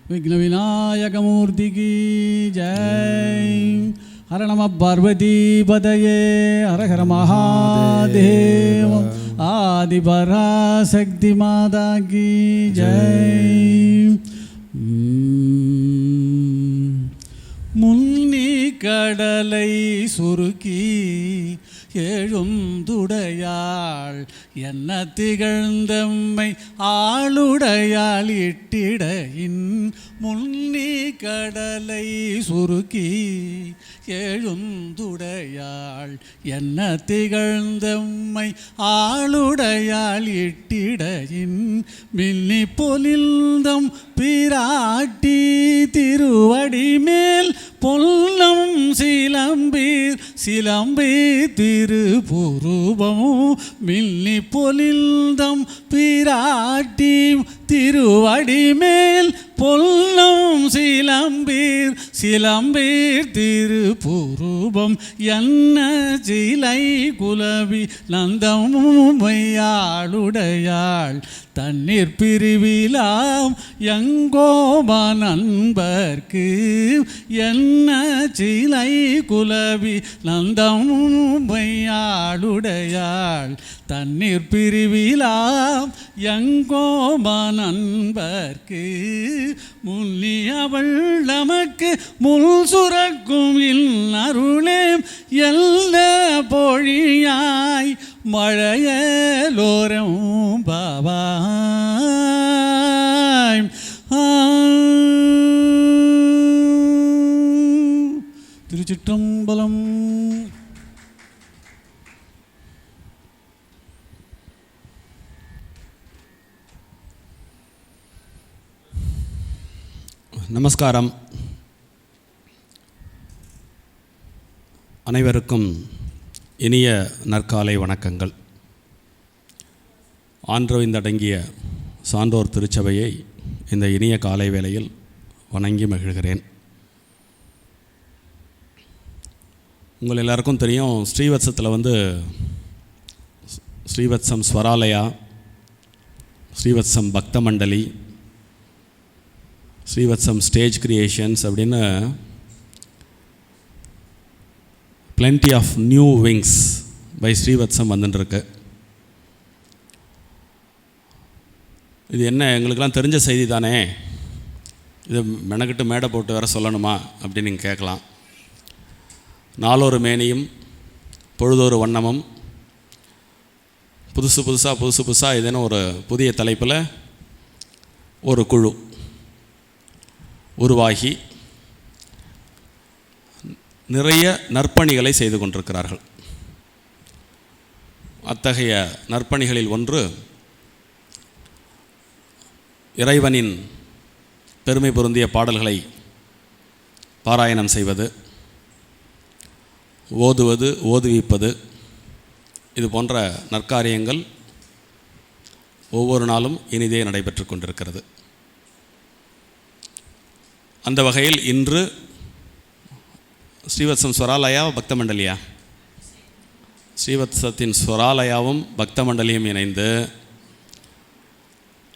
विघ्न विनायक मूर्ति की जय। हर नमः पार्वती पतये हर हर महादेव। आदि पराशक्ति माता की जय। मुन्नी கடலை சுருக்கி எழுந்துடையாள் என்ன திகழ்ந்தம்மை ஆளுடையாள் இட்டிடையின் முன்னி கடலை சுருக்கி எழுந்துடையாள் என்ன திகழ்ந்தம்மை ஆளுடையாள் இட்டிடையின் மின்னி பொலிந்தம் பிராட்டி திருவடி மேல் பொல்லம் சிலம்பீர் சிலம்பி திருப்புருபம் மில்லி பொலிந்தம் பிராட்டி திருவடி மேல் பொல்லம் சிலம்பீர் சிலம்பீர் திருப்புருபம் என்ன சிலை குலவி நந்தமுமையாளுடையாள் தண்ணீர் பிரிவிலாம் எங்கோம நண்பர்க்கு என்ன சிலை குலவி நந்தமுமையாளுடையாள் தண்ணீர் பிரிவிலாம் எங்கோம நண்பர்க்கு முன்னி அவள் நமக்கு முள் சுரக்கும் அருளே எல்ல பொழியாய் மழையலோரம் பாவாய். திருச்சிற்றம்பலம். நமஸ்காரம். அனைவருக்கும் இனிய நற்காலை வணக்கங்கள். ஆன்றவிந்தடங்கிய சான்றோர் திருச்சபையை இந்த இனிய காலை வேளையில் வணங்கி மகிழ்கிறேன். உங்கள் எல்லாருக்கும் தெரியும், ஸ்ரீவத்சத்தில் ஸ்ரீவத்சம் ஸ்வராலயா, ஸ்ரீவத்சம் பக்த மண்டலி, ஸ்ரீவத்சம் ஸ்டேஜ் கிரியேஷன்ஸ் அப்படின்னு plenty of new wings by Srivatsam வந்துட்டுருக்கு. இது என்ன, எங்களுக்கெல்லாம் தெரிஞ்ச செய்தி தானே, இது மெனக்கிட்டு மேடை போட்டு வேற சொல்லணுமா அப்படின்னு நீங்கள் கேட்கலாம். நாளொரு மேனியும் பொழுதொரு வண்ணமும் புதுசு புதுசாக இதேனும் ஒரு புதிய தலைப்பில் ஒரு குழு உருவாகி நிறைய நற்பணிகளை செய்து கொண்டிருக்கிறார்கள். அத்தகைய நற்பணிகளில் ஒன்று இறைவனின் பெருமை பொருந்திய பாடல்களை பாராயணம் செய்வது, ஓதுவது, ஓதுவிப்பது, இது போன்ற நற்காரியங்கள் ஒவ்வொரு நாளும் இனிதே நடைபெற்று கொண்டிருக்கிறது. அந்த வகையில் இன்று ஸ்ரீவத்சம் ஸ்வராலயா பக்த மண்டலியா, ஸ்ரீவத்சத்தின் ஸ்வராலயாவும் பக்த மண்டலியும் இணைந்து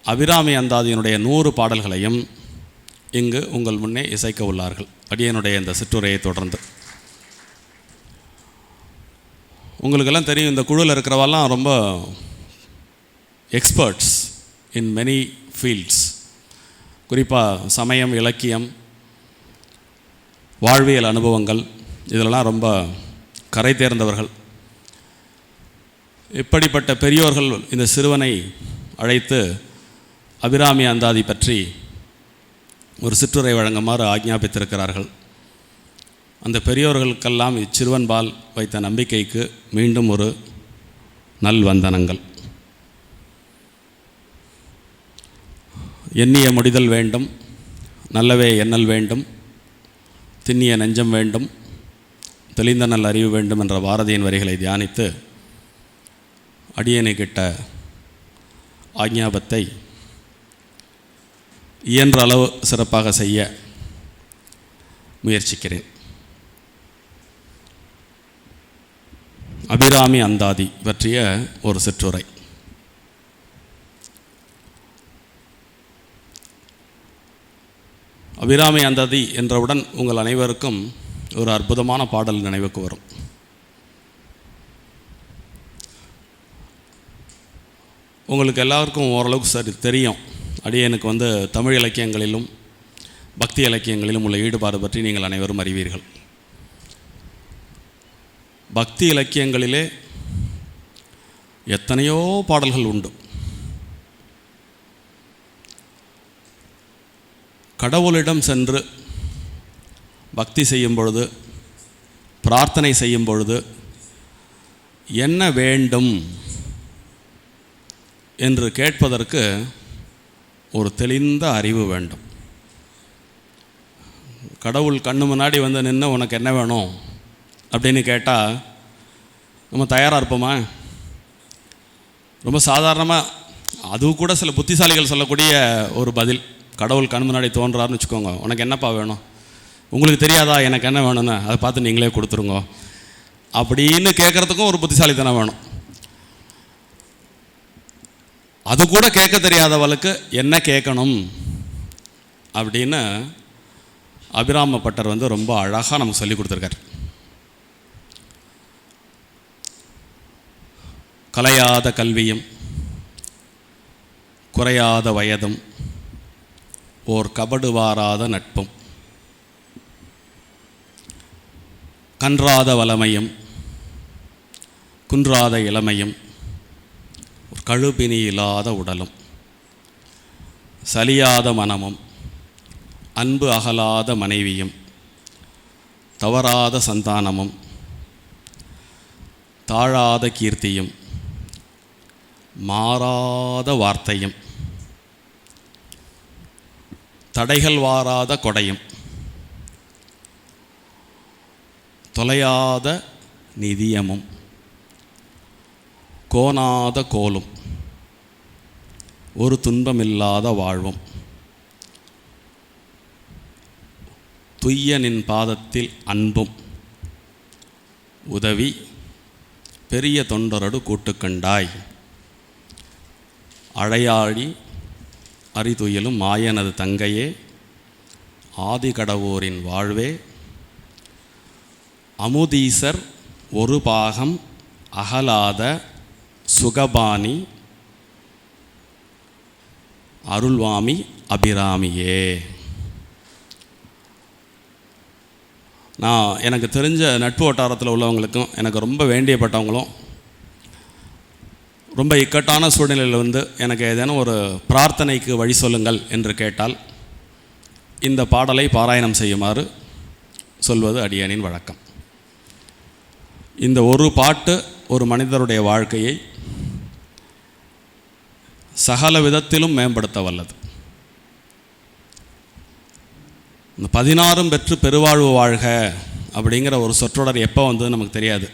அபிராமி அந்தாதியினுடைய 100 பாடல்களையும் இங்கு உங்கள் முன்னே இசைக்க உள்ளார்கள். அடியனுடைய இந்த சிற்றுரையை தொடர்ந்து உங்களுக்கெல்லாம் தெரியும், இந்த குழுவில் இருக்கிறவெல்லாம் ரொம்ப எக்ஸ்பர்ட்ஸ் இன் மெனி ஃபீல்ட்ஸ். குறிப்பாக சமயம், இலக்கியம், வாழ்வியல் அனுபவங்கள், இதிலெல்லாம் ரொம்ப கரை தேர்ந்தவர்கள். இப்படிப்பட்ட பெரியோர்கள் இந்த சிறுவனை அழைத்து அபிராமி அந்தாதி பற்றி ஒரு சிற்றுரை வழங்குமாறு ஆக்ஞாபித்திருக்கிறார்கள். அந்த பெரியோர்களுக்கெல்லாம் இச்சிறுவன்பால் வைத்த நம்பிக்கைக்கு மீண்டும் ஒரு நல்வந்தனங்கள். எண்ணிய முடிதல் வேண்டும், நல்லவே எண்ணல் வேண்டும், திண்ணிய நெஞ்சம் வேண்டும், தெளிந்த நல் அறிவு வேண்டும் என்ற பாரதியின் வரிகளை தியானித்து அடியனை கிட்ட ஆக்ஞாபத்தை இயன்ற அளவு சிறப்பாக செய்ய முயற்சிக்கிறேன். அபிராமி அந்தாதி பற்றிய ஒரு சிற்றுரை. அபிராமி அந்தாதி என்றவுடன் உங்கள் அனைவருக்கும் ஒரு அற்புதமான பாடல் நினைவுக்கு வரும். உங்களுக்கு எல்லாருக்கும் ஓரளவுக்கு சரி தெரியும், அடியேனுக்கு தமிழ் இலக்கியங்களிலும் பக்தி இலக்கியங்களிலும் உள்ள ஈடுபாடு பற்றி நீங்கள் அனைவரும் அறிவீர்கள். பக்தி இலக்கியங்களிலே எத்தனையோ பாடல்கள் உண்டு. கடவுளிடம் சென்று பக்தி செய்யும் பொழுது, பிரார்த்தனை செய்யும் பொழுது என்ன வேண்டும் என்று கேட்பதற்கு ஒரு தெளிந்த அறிவு வேண்டும். கடவுள் கண்ணு முன்னாடி நின்று உனக்கு என்ன வேணும் அப்படின்னு கேட்டால் நம்ம தயாராக இருப்போமா? ரொம்ப சாதாரணமாக, அது கூட சில புத்திசாலிகள் சொல்லக்கூடிய ஒரு பதில். கடவுள் கண் முன்னாடி தோன்றாருன்னு வச்சுக்கோங்க, உனக்கு என்னப்பா வேணும், உங்களுக்கு தெரியாதா எனக்கு என்ன வேணும்னு, அதை பார்த்து நீங்களே கொடுத்துருங்க அப்படின்னு கேட்குறதுக்கும் ஒரு புத்திசாலித்தனம் வேணும். அது கூட கேட்க தெரியாதவளுக்கு என்ன கேட்கணும் அப்படின்னு அபிராம பட்டர் ரொம்ப அழகாக நமக்கு சொல்லி கொடுத்துருக்கார். கலையாத கல்வியும் குறையாத வயதும் ஓர் கபடு வாராத நட்பும் கன்றாத வளமையும் குன்றாத இளமையும் ஒரு கழுபினி இல்லாத உடலும் சலியாத மனமும் அன்பு அகலாத மனைவியும் தவறாத சந்தானமும் தாழாத கீர்த்தியும் மாறாத வார்த்தையும் தடைகள் வாராத கொடையும் தொலையாத நிதியமும் கோணாத கோலும் ஒரு துன்பமில்லாத வாழ்வும் துய்ய நின் பாதத்தில் அன்பும் உதவி பெரிய தொண்டரடு கூட்டுக்கண்டாய் அழையாடி அறிதுயிலும் மாயனது தங்கையே ஆதி கடவோரின் வாழ்வே அமுதீசர் ஒரு பாகம் அகலாத சுகபாணி அருள்வாமி அபிராமியே. நான் எனக்கு தெரிஞ்ச நட்பு வட்டாரத்தில் உள்ளவங்களுக்கும் எனக்கு ரொம்ப வேண்டியப்பட்டவங்களும் ரொம்ப இக்கட்டான சூழ்நிலையில் எனக்கு ஏதேனும் ஒரு பிரார்த்தனைக்கு வழி சொல்லுங்கள் என்று கேட்டால் இந்த பாடலை பாராயணம் செய்யுமாறு சொல்வது அடியானின் வழக்கம். இந்த ஒரு பாட்டு ஒரு மனிதருடைய வாழ்க்கையை சகல விதத்திலும் மேம்படுத்த வல்லது. இந்த 16 பெற்று பெருவாழ்வு வாழ்க அப்படிங்கிற ஒரு சொற்றொடர் எப்போ நமக்கு தெரியாது.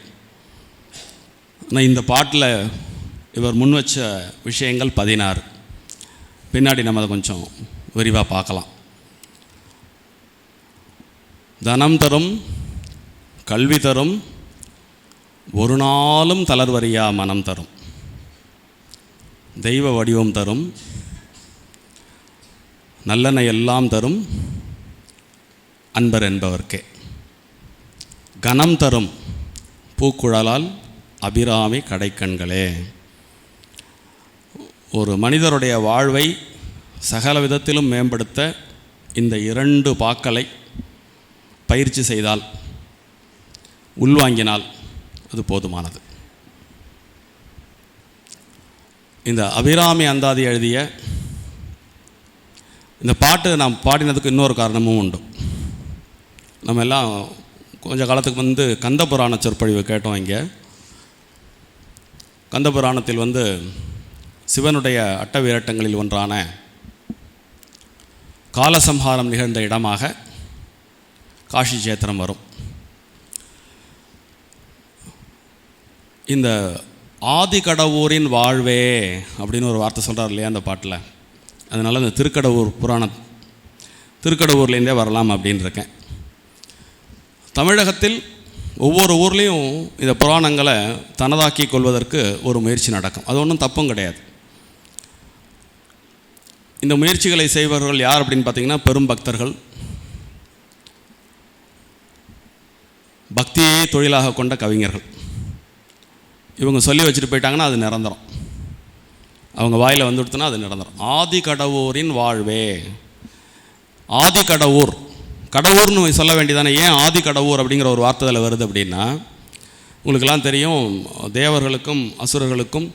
ஆனால் இந்த பாட்டில் இவர் முன் வச்ச விஷயங்கள் 16. பின்னாடி நம்ம அதை கொஞ்சம் விரிவாக பார்க்கலாம். தனம் தரும், கல்வி தரும், ஒரு நாளும் தளர்வறியா மனம் தரும், தெய்வ வடிவம் தரும், நல்லெண்ணெய் எல்லாம் தரும் அன்பர் என்பவர்க்கே, கனம் தரும் பூக்குழலால் அபிராமி கடைக்கண்களே. ஒரு மனிதருடைய வாழ்வை சகல விதத்திலும் மேம்படுத்த இந்த 2 பாக்களை பயிற்சி செய்தால், உள்வாங்கினால் அது போதுமானது. இந்த அபிராமி அந்தாதி எழுதிய இந்த பாட்டு நாம் பாடினதுக்கு இன்னொரு காரணமும் உண்டு. நம்ம எல்லாம் கொஞ்ச காலத்துக்கு கந்தபுராண சொற்பொழிவு கேட்டோம். இங்கே கந்தபுராணத்தில் சிவனுடைய அட்டவீரட்டங்களில் ஒன்றான காலசம்ஹாரம் நிகழ்ந்த இடமாக காஷி சேத்திரம் வரும். இந்த ஆதி கடவுரின் வாழ்வே அப்படின்னு ஒரு வார்த்தை சொல்கிறார் இல்லையா அந்த பாட்டில். அதனால் இந்த திருக்கடவுர்லேருந்தே வரலாம் அப்படின்னு இருக்கேன். தமிழகத்தில் ஒவ்வொரு ஊர்லேயும் இந்த புராணங்களை தனதாக்கி கொள்வதற்கு ஒரு முயற்சி நடக்கும். அது ஒன்றும் தப்பும் கிடையாது. இந்த முயற்சிகளை செய்பவர்கள் யார் அப்படின்னு பார்த்திங்கன்னா பெரும் பக்தர்கள், தொழிலாக கொண்ட கவிஞர்கள். இவங்க சொல்லி வச்சுட்டு போயிட்டாங்கன்னா அது நிரந்தரம், அவங்க வாயில் வந்து கொடுத்தனா அது நிரந்தரம். ஆதி கடவுரின் வாழ்வே. ஆதி கடவுர், கடவுர்னு சொல்ல வேண்டியதானே. ஏன் ஆதி கடவுர் அப்படிங்கிற ஒரு வார்த்தையில் வருது அப்படின்னா, உங்களுக்கெல்லாம் தெரியும், தேவர்களுக்கும் அசுரர்களுக்கும்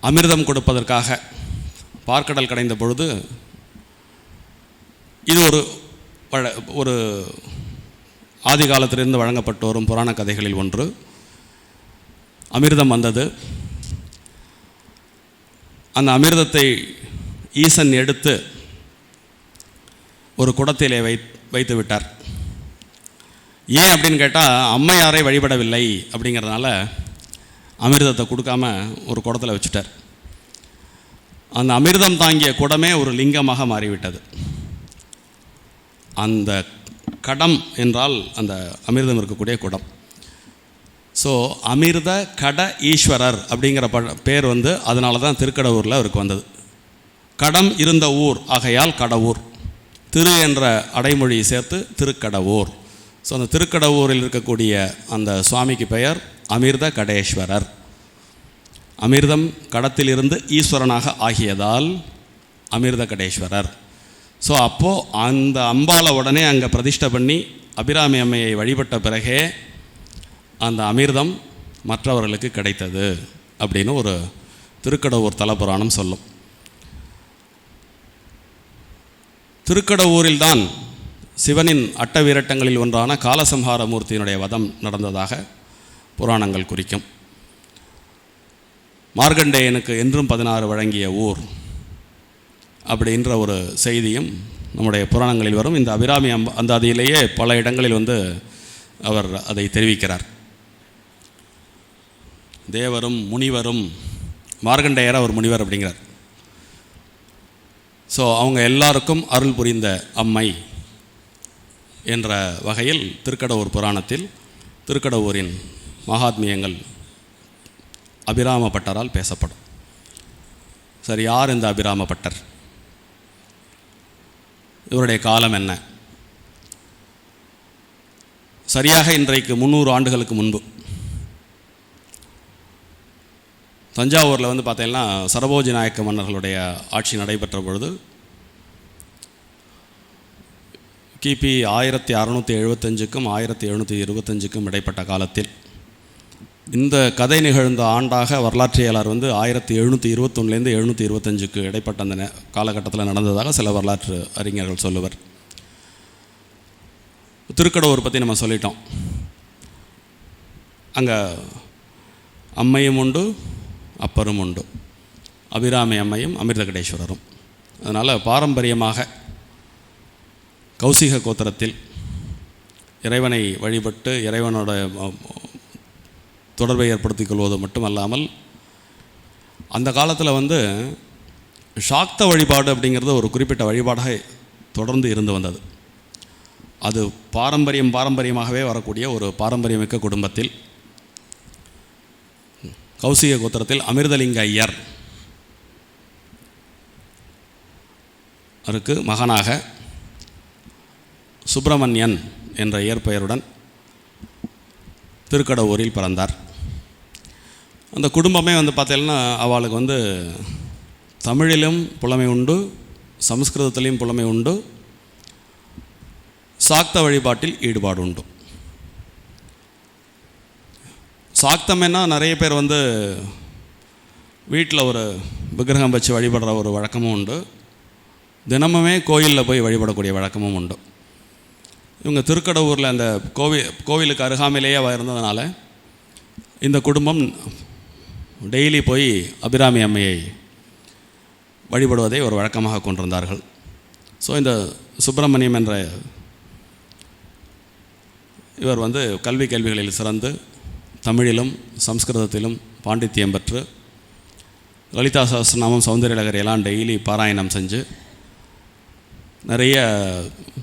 அமிர்தம் கொடுப்பதற்காக பார்க்கடல் கடைந்த பொழுது இது ஒரு ஆதி காலத்திலிருந்து வழங்கப்பட்டு வரும் புராண கதைகளில் ஒன்று. அமிர்தம் வந்தது. அந்த அமிர்தத்தை ஈசன் எடுத்து ஒரு குடத்திலே வைத்து விட்டார். ஏன் அப்படின்னு கேட்டால், அம்மையாரை வழிபடவில்லை அப்படிங்கிறதுனால அமிர்தத்தை கொடுக்காம ஒரு குடத்தில் வச்சுட்டார். அந்த அமிர்தம் தாங்கிய குடமே ஒரு லிங்கமாக மாறிவிட்டது. அந்த கடம் என்றால் அந்த அமிர்தம் இருக்கக்கூடிய குடம். ஸோ அமிர்த கட ஈஸ்வரர் அப்படிங்கிற பேர் வந்து அதனால தான் திருக்கடவுரில் அவருக்கு வந்தது. கடம் இருந்த ஊர் ஆகையால் கடவுர். திரு என்ற அடைமொழியை சேர்த்து திருக்கடவுர். ஸோ அந்த திருக்கடவுரில் இருக்கக்கூடிய அந்த சுவாமிக்கு பெயர் அமிர்த கடேஸ்வரர். அமிர்தம் கடத்திலிருந்து ஈஸ்வரனாக ஆகியதால் அமிர்த கடேஸ்வரர். ஸோ அப்போது அந்த அம்பாலை உடனே அங்கே பிரதிஷ்டை பண்ணி அபிராமி அம்மையை வழிபட்ட பிறகே அந்த அமிர்தம் மற்றவர்களுக்கு கிடைத்தது அப்படின்னு ஒரு திருக்கடவுர் தலபுராணம் சொல்லும். திருக்கடவுரில்தான் சிவனின் அட்டவீரட்டங்களில் ஒன்றான காலசம்ஹார மூர்த்தியினுடைய வதம் நடந்ததாக புராணங்கள் குறிக்கும். மார்கண்டேயனுக்கு என்றும் 16 வழங்கிய ஊர் அப்படின்ற ஒரு செய்தியும் நம்முடைய புராணங்களில் வரும். இந்த அபிராமி அந்தாதியிலேயே பல இடங்களில் வந்து அவர் அதை தெரிவிக்கிறார். தேவரும் முனிவரும், மார்கண்டேயர் அவர் முனிவர் அப்படிங்கிறார். ஸோ அவங்க எல்லாருக்கும் அருள் புரிந்த அம்மை என்ற வகையில் திருக்கடவுர் புராணத்தில் திருக்கடவுரின் மகாத்மியங்கள் அபிராமபட்டரால் பேசப்படும். சரி, யார் இந்த அபிராமபட்டர்? இவருடைய காலம் என்ன? சரியாக இன்றைக்கு 300 ஆண்டுகளுக்கு முன்பு தஞ்சாவூரில் வந்து பார்த்தீங்கன்னா சரபோஜி நாயக்க மன்னர்களுடைய ஆட்சி நடைபெற்ற பொழுது கிபி 1675க்கும் 1725க்கும் இடைப்பட்ட காலத்தில் இந்த கதை நிகழ்ந்த ஆண்டாக வரலாற்றியலாளர் வந்து 1721லேருந்து 1725க்கு இடைப்பட்ட அந்த காலகட்டத்தில் நடந்ததாக சில வரலாற்று அறிஞர்கள் சொல்லுவர். திருக்கடவுர் பற்றி நம்ம சொல்லிட்டோம். அங்கே அம்மையும் உண்டு, அப்பரும் உண்டு. அபிராமி அம்மையும் அமிர்த கடேஸ்வரரும். அதனால் பாரம்பரியமாக கௌசிக கோத்திரத்தில் இறைவனை வழிபட்டு இறைவனோட தொடர்பை ஏற்படுத்திக் கொள்வது மட்டுமல்லாமல், அந்த காலத்தில் வந்து சாக்த வழிபாடு அப்படிங்கிறது ஒரு குறிப்பிட்ட வழிபாடாக தொடர்ந்து இருந்து வந்தது. அது பாரம்பரியமாகவே வரக்கூடிய ஒரு பாரம்பரியமிக்க குடும்பத்தில் கௌசிக கோத்திரத்தில் அமிர்தலிங்க ஐயர் அவருக்கு மகனாக சுப்பிரமணியன் என்ற இயற்பெயருடன் திருக்கடவுரில் பிறந்தார். அந்த குடும்பமே வந்து பார்த்தீங்கன்னா அவளுக்கு வந்து தமிழிலும் புலமை உண்டு, சமஸ்கிருதத்திலையும் புலமை உண்டு, சாக்த வழிபாட்டில் ஈடுபாடு உண்டு. சாக்தம்னா நிறைய பேர் வந்து வீட்டில் ஒரு விக்கிரகம் வச்சு வழிபடுற ஒரு வழக்கமும் உண்டு, தினமுமே கோயிலில் போய் வழிபடக்கூடிய வழக்கமும் உண்டு. இவங்க திருக்கடவுரில் அந்த கோவிலுக்கு அருகாமையிலேயே இருந்ததுனால இந்த குடும்பம் டெய்லி போய் அபிராமி அம்மையை வழிபடுவதை ஒரு வழக்கமாக கொண்டிருந்தார்கள். ஸோ இந்த சுப்பிரமணியம் என்ற இவர் வந்து கேள்விகளில் சிறந்து தமிழிலும் சம்ஸ்கிருதத்திலும் பாண்டித்தியம் பெற்று லலிதா சஹஸ்ரநாமம், சௌந்தர்யலகரி எல்லாம் டெய்லி பாராயணம் செஞ்சு நிறைய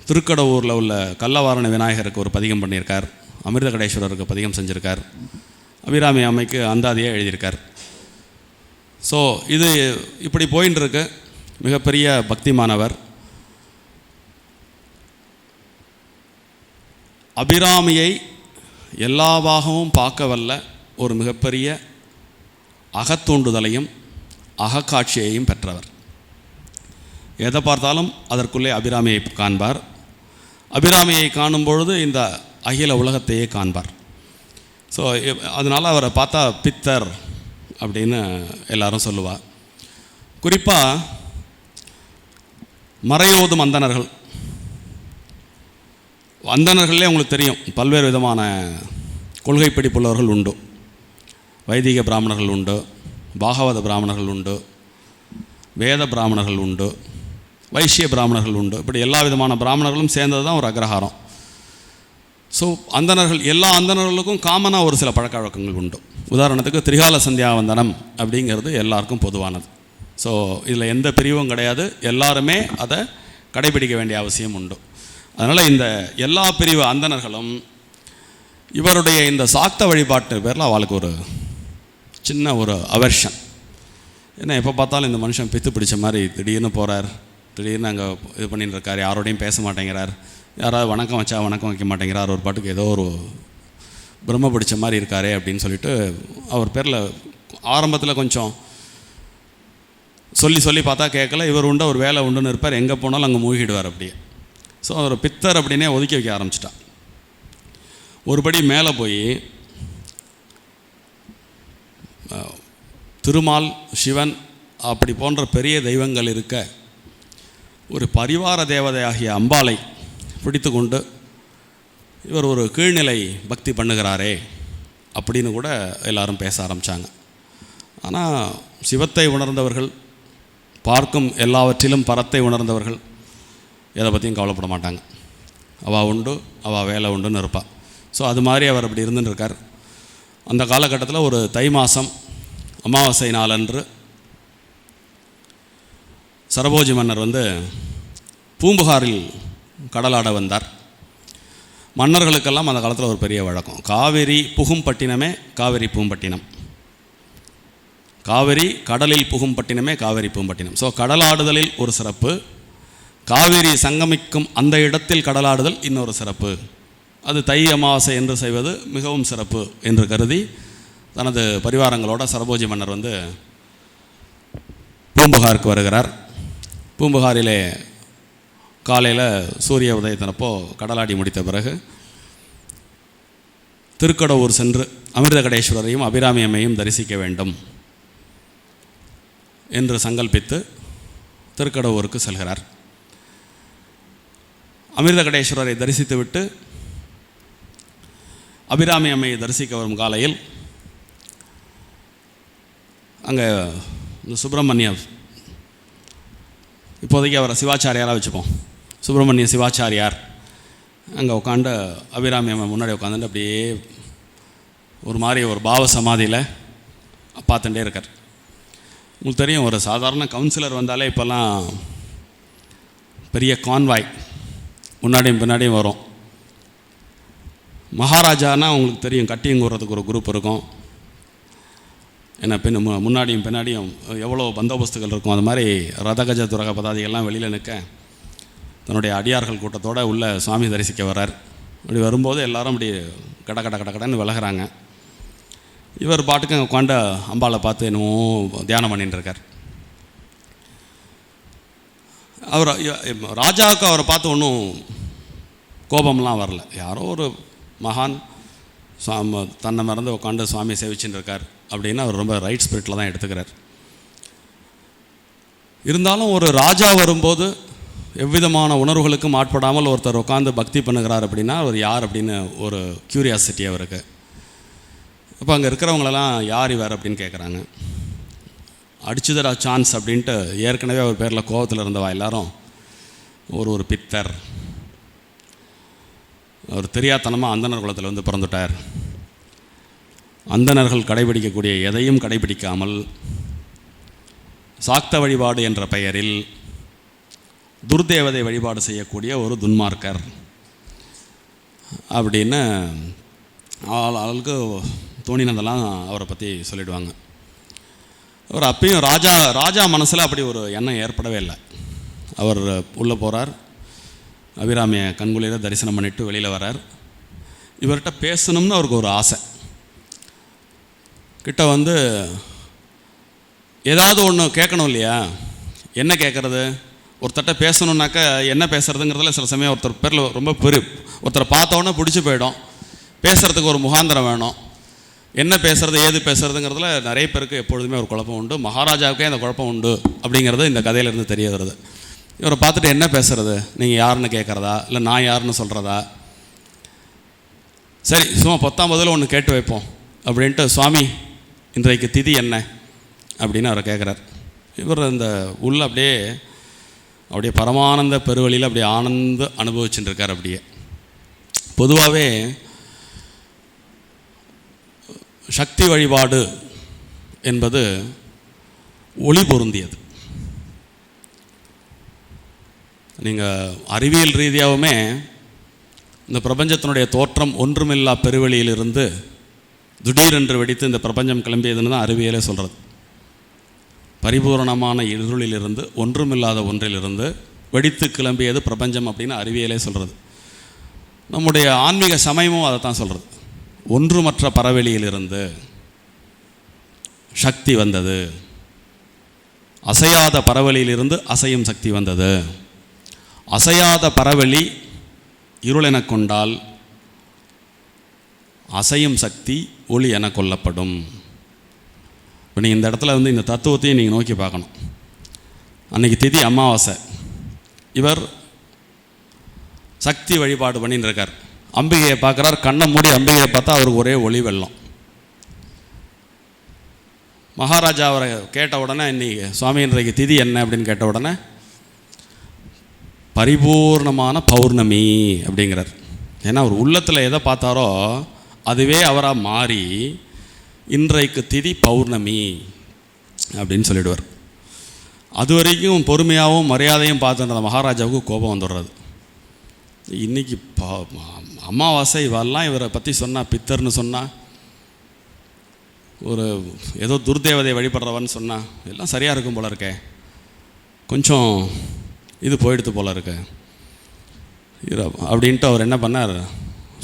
திருக்கடவுரில் உள்ள கள்ளவாரண விநாயகருக்கு ஒரு பதிகம் பண்ணியிருக்கார், அமிர்த கடேஸ்வரருக்கு பதிகம் செஞ்சுருக்கார், அபிராமி அம்மைக்கு அந்தாதியாக எழுதியிருக்கார். ஸோ இது இப்படி போயின்னு இருக்கு. மிகப்பெரிய பக்திமானவர். அபிராமியை எல்லா பாகமும் பார்க்க வல்ல ஒரு மிகப்பெரிய அகத்தூண்டுதலையும் அகக்காட்சியையும் பெற்றவர். எதை பார்த்தாலும் அதற்குள்ளே அபிராமியை காண்பார். அபிராமியை காணும் பொழுது இந்த அகில உலகத்தையே காண்பார். ஸோ அதனால் அவரை பார்த்தா பித்தர் அப்படின்னு எல்லாரும் சொல்லுவார். குறிப்பாக மறையோதும் அந்தணர்களே உங்களுக்கு தெரியும், பல்வேறு விதமான கொள்கை பிடிப்புள்ளவர்கள் உண்டு. வைதிக பிராமணர்கள் உண்டு, பாகவத பிராமணர்கள் உண்டு, வேத பிராமணர்கள் உண்டு, வைஷ்ய பிராமணர்கள் உண்டு. இப்படி எல்லா விதமான பிராமணர்களும் சேர்ந்தது தான் ஒரு அக்ரஹாரம். ஸோ அந்தணர்கள், எல்லா அந்தணர்களுக்கும் காமனாக ஒரு சில பழக்க வழக்கங்கள் உண்டு. உதாரணத்துக்கு திரிகால சந்தியாவந்தனம் அப்படிங்கிறது எல்லாருக்கும் பொதுவானது. ஸோ இதில் எந்த பிரிவும் கிடையாது, எல்லாருமே அதை கடைபிடிக்க வேண்டிய அவசியம் உண்டு. அதனால் இந்த எல்லா பிரிவு அந்தணர்களும் இவருடைய இந்த சாக்த வழிபாட்டு பேரில் அவளுக்கு ஒரு சின்ன ஒரு அவர்ஷன். ஏன்னா எப்போ பார்த்தாலும் இந்த மனுஷன் பித்து பிடிச்ச மாதிரி திடீர்னு போகிறார், திடீர்னு அங்கே இது பண்ணிட்டு இருக்கார், யாரோடையும் பேச மாட்டேங்கிறார், யாராவது வணக்கம் வச்சா வணக்கம் வைக்க மாட்டேங்கிறார், ஒரு பாட்டுக்கு ஏதோ ஒரு பிரம்ம பிடிச்ச மாதிரி இருக்காரே அப்படின்னு சொல்லிட்டு அவர் பேரில் ஆரம்பத்தில் கொஞ்சம் சொல்லி பார்த்தா கேட்கல. இவர் உண்டு, ஒரு வேலை உண்டுன்னு இருப்பார், எங்கே போனாலும் அங்கே மூழ்கிடுவார் அப்படியே. ஸோ அவர் பித்தர் அப்படின்னே ஒதுக்கி வைக்க ஆரம்பிச்சிட்டான். ஒருபடி மேலே போய் திருமால், சிவன் அப்படி போன்ற பெரிய தெய்வங்கள் இருக்க ஒரு பரிவார தேவதையாகிய அம்பாளை பிடித்து கொண்டு இவர் ஒரு கீழ்நிலை பக்தி பண்ணுகிறாரே அப்படின்னு கூட எல்லாரும் பேச ஆரம்பித்தாங்க. ஆனால் சிவத்தை உணர்ந்தவர்கள், பார்க்கும் எல்லாவற்றிலும் பரத்தை உணர்ந்தவர்கள் எதை பற்றியும் கவலைப்பட மாட்டாங்க. அவள் உண்டு, அவள் வேலை உண்டுன்னு இருப்பாள். ஸோ அது மாதிரி அவர் அப்படி இருந்துன்னு இருக்கார். அந்த காலகட்டத்தில் ஒரு தை மாதம் அமாவாசை நாளன்று சரபோஜி மன்னர் பூம்புகாரில் கடலாட வந்தார். மன்னர்களுக்கெல்லாம் அந்த காலத்தில் ஒரு பெரிய வழக்கம், காவிரி புகும் பட்டினமே காவிரி பூம்பட்டினம், காவிரி கடலில் புகும் பட்டினமே காவிரி பூம்பட்டினம். ஸோ கடலாடுதலில் ஒரு சிறப்பு, காவிரி சங்கமிக்கும் அந்த இடத்தில் கடலாடுதல் இன்னொரு சிறப்பு. அது தை அமாவாசை என்று செய்வது மிகவும் சிறப்பு என்று கருதி தனது பரிவாரங்களோட சரபோஜி மன்னர் பூம்புகாருக்கு வருகிறார். பூம்புகாரிலே காலையில் சூரிய உதயத்தினப்போ கடலாடி முடித்த பிறகு திருக்கடவூர் சென்று அமிர்தகடேஸ்வரரையும் அபிராமியம்மையும் தரிசிக்க வேண்டும் என்று சங்கல்பித்து திருக்கடவூருக்கு செல்கிறார். அமிர்தகடேஸ்வரரை தரிசித்துவிட்டு அபிராமி அம்மையை தரிசிக்க வரும் காலையில் அங்கே இந்த சுப்பிரமணியம், இப்போதைக்கு அவரை சிவாச்சாரியாராக வச்சுப்போம், சுப்பிரமணிய சிவாச்சாரியார் அங்கே உட்காந்து அபிராமி அம்மை முன்னாடி உட்காந்துட்டு அப்படியே ஒரு மாதிரி ஒரு பாவ சமாதியில் பார்த்துட்டே இருக்கார். உங்களுக்கு தெரியும், ஒரு சாதாரண கவுன்சிலர் வந்தாலே இப்போல்லாம் பெரிய கான்வாய் முன்னாடியும் பின்னாடியும் வரும். மகாராஜானா உங்களுக்கு தெரியும், கட்டியங்குறதுக்கு ஒரு குரூப் இருக்கும், ஏன்னா முன்னாடியும் பின்னாடியும் எவ்வளோ பந்தோபஸ்துகள் இருக்கும். அது மாதிரி ரதகஜ துரக பதாதிகள்லாம் வெளியில் நிற்க தன்னுடைய அடியார்கள் கூட்டத்தோடு உள்ள சுவாமி தரிசிக்க வர்றார். அப்படி வரும்போது எல்லாரும் அப்படி கடன்னு விலகிறாங்க. இவர் பாட்டுக்கு அங்கே உட்காந்து அம்பாளை பார்த்து என்னமோ தியானம் பண்ணிட்டு இருக்கார். அவர் ராஜாவுக்கு அவரை பார்த்து ஒன்றும் கோபம்லாம் வரல, யாரோ ஒரு மகான் தன்னை மறந்து உட்காந்து சுவாமி சேவிச்சுட்டு இருக்கார் அப்படின்னு அவர் ரொம்ப ரைட் ஸ்பிரிட்டில் தான் எடுத்துக்கிறார். இருந்தாலும் ஒரு ராஜா வரும்போது எவ்விதமான உணர்வுகளுக்கும் ஆட்படாமல் ஒருத்தர் உட்காந்து பக்தி பண்ணுகிறார் அப்படின்னா அவர் யார் அப்படின்னு ஒரு க்யூரியாசிட்டி அவருக்கு. இப்போ அங்கே இருக்கிறவங்களெல்லாம் யார் இவர் அப்படின்னு கேட்குறாங்க. அடிச்சுதரா சான்ஸ் அப்படின்ட்டு ஏற்கனவே அவர் பேரில் கோபத்தில் இருந்தவா எல்லாரும் ஒரு பித்தர், அவர் தெரியாதனமாக அந்தணர் குலத்தில் பிறந்துட்டார், அந்தணர்கள் கடைபிடிக்கக்கூடிய எதையும் கடைபிடிக்காமல் சாக்த வழிபாடு என்ற பெயரில் துர்தேவதை வழிபாடு செய்யக்கூடிய ஒரு துன்மார்க்கர் அப்படின்னு ஆளுக்கு தோணினதெல்லாம் அவரை பற்றி சொல்லிடுவாங்க. அவர் அப்பயும் ராஜா மனசில் அப்படி ஒரு எண்ணம் ஏற்படவே இல்லை. அவர் உள்ளே போகிறார், அபிராமியை கண்குளிர தரிசனம் பண்ணிவிட்டு வெளியில் வரார். இவர்கிட்ட பேசணும்னு அவருக்கு ஒரு ஆசை. கிட்ட வந்து ஏதாவது ஒன்று கேட்கணும் இல்லையா? என்ன கேட்குறது? ஒருத்தர்கிட்ட பேசணுன்னாக்கா என்ன பேசுகிறதுங்கிறதுல சில சமயம் ஒருத்தர் பேரில் ரொம்ப ஒருத்தரை பார்த்தோன்னே பிடிச்சி போயிடும். பேசுகிறதுக்கு ஒரு முகாந்திரம் வேணும். என்ன பேசுகிறது ஏது பேசுகிறதுங்கிறதுல நிறைய பேருக்கு எப்பொழுதுமே ஒரு குழப்பம் உண்டு. மகாராஜாவுக்கே அந்த குழப்பம் உண்டு அப்படிங்கிறது இந்த கதையிலேருந்து தெரிய வருது. இவரை பார்த்துட்டு என்ன பேசுகிறது, நீங்கள் யாருன்னு கேட்குறதா இல்லை நான் யாருன்னு சொல்கிறதா? சரி சும்மா 10ஆம் பதில் ஒன்று கேட்டு வைப்போம் அப்படின்ட்டு, சுவாமி இன்றைக்கு திதி என்ன அப்படின்னு அவரை கேட்குறார். இவர் இந்த உள்ள அப்படியே பரமானந்த பெருவழியில் அப்படியே ஆனந்த அனுபவிச்சுட்டு இருக்கார். அப்படியே பொதுவாகவே சக்தி வழிபாடு என்பது ஒளி பொருந்தியது. நீங்கள் அறிவியல் ரீதியாகவுமே இந்த பிரபஞ்சத்தினுடைய தோற்றம் ஒன்றுமில்லா பெருவெளியிலிருந்து திடீரென்று வெடித்து இந்த பிரபஞ்சம் கிளம்பியதுன்னு தான் அறிவியலே சொல்கிறது. பரிபூரணமான இருளிலிருந்து ஒன்றுமில்லாத ஒன்றிலிருந்து வெடித்து கிளம்பியது பிரபஞ்சம் அப்படின்னு அறிவியலே சொல்கிறது. நம்முடைய ஆன்மீக சமயமும் அதை தான் சொல்கிறது. ஒன்றுமற்ற பரவெளியிலிருந்து சக்தி வந்தது, அசையாத பரவெளியிலிருந்து அசையும் சக்தி வந்தது. அசையாத பரவெளி இருள் என கொண்டால் அசையும் சக்தி ஒளி என கொள்ளப்படும். இப்போ நீங்கள் இந்த இடத்துல வந்து இந்த தத்துவத்தையும் நீங்கள் நோக்கி பார்க்கணும். அன்றைக்கி திதி அமாவாசை, இவர் சக்தி வழிபாடு பண்ணின்னு இருக்கார். அம்பிகையை பார்க்குறார், கண்ணை மூடி அம்பிகையை பார்த்தா அவருக்கு ஒரே ஒளி வெள்ளம். மகாராஜா அவரை கேட்ட உடனே, இன்னைக்கு சுவாமி இன்றைக்கு திதி என்ன அப்படின்னு கேட்ட உடனே பரிபூர்ணமான பௌர்ணமி அப்படிங்கிறார். ஏன்னா அவர் உள்ளத்தில் எதை பார்த்தாரோ அதுவே அவராக மாறி இன்றைக்கு திதி பௌர்ணமி அப்படின்னு சொல்லிடுவார். அது வரைக்கும் பொறுமையாகவும் மரியாதையும் பார்த்துன்ற மகாராஜாவுக்கு கோபம் வந்துடுறது. இன்றைக்கி அமாவாசை இவெல்லாம் இவரை பற்றி சொன்னால் பித்தர்னு சொன்னால், ஒரு ஏதோ துர்தேவதை வழிபடுறவன்னு சொன்னால் எல்லாம் சரியாக இருக்கும் போல இருக்கே, கொஞ்சம் இது போயிடுத்து போல இருக்கு அப்படின்ட்டு அவர் என்ன பண்ணார்,